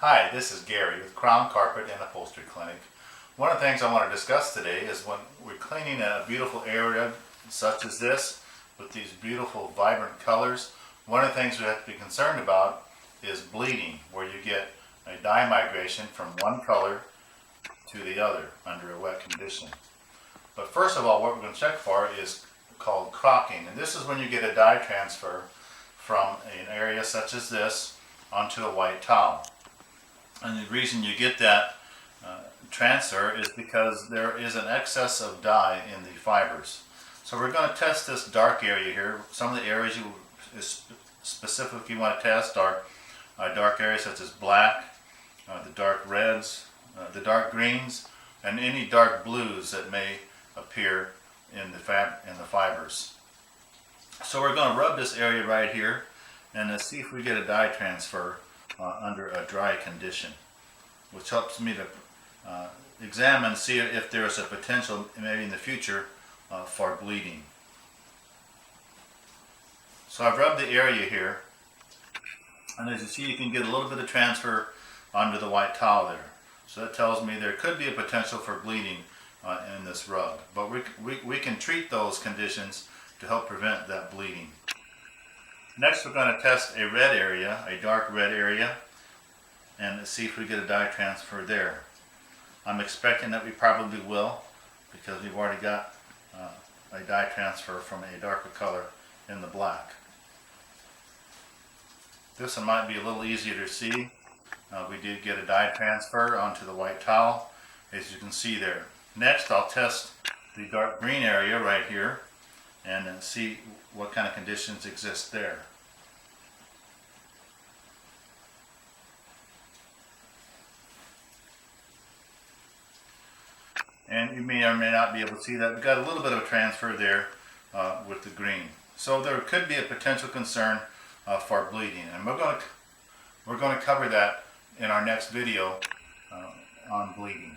Hi, this is Gary with Crown Carpet Upholstery Clinic. One of the things I want to discuss today is when we're cleaning a beautiful area such as this with these beautiful vibrant colors, one of the things we have to be concerned about is bleeding, where you get a dye migration from one color to the other under a wet condition. But first of all, what we're going to check for is called crocking, and this is when you get a dye transfer from an area such as this onto a white towel. And the reason you get that transfer is because there is an excess of dye in the fibers. So we're going to test this dark area here. Some of the areas you specifically want to test are dark areas such as black, the dark reds, the dark greens, and any dark blues that may appear in the fibers. So we're going to rub this area right here and see if we get a dye transfer under a dry condition, which helps me to examine, see if there is a potential maybe in the future for bleeding. So I've rubbed the area here, and as you see, you can get a little bit of transfer under the white towel there. So that tells me there could be a potential for bleeding in this rub, but we can treat those conditions to help prevent that bleeding. Next, we're going to test a red area, a dark red area, and see if we get a dye transfer there. I'm expecting that we probably will, because we've already got a dye transfer from a darker color in the black. This one might be a little easier to see. We did get a dye transfer onto the white towel, as you can see there. Next, I'll test the dark green area right here and see what kind of conditions exist there. And you may or may not be able to see that. We've got a little bit of a transfer there with the green. So there could be a potential concern for bleeding. And we're going to cover that in our next video on bleeding.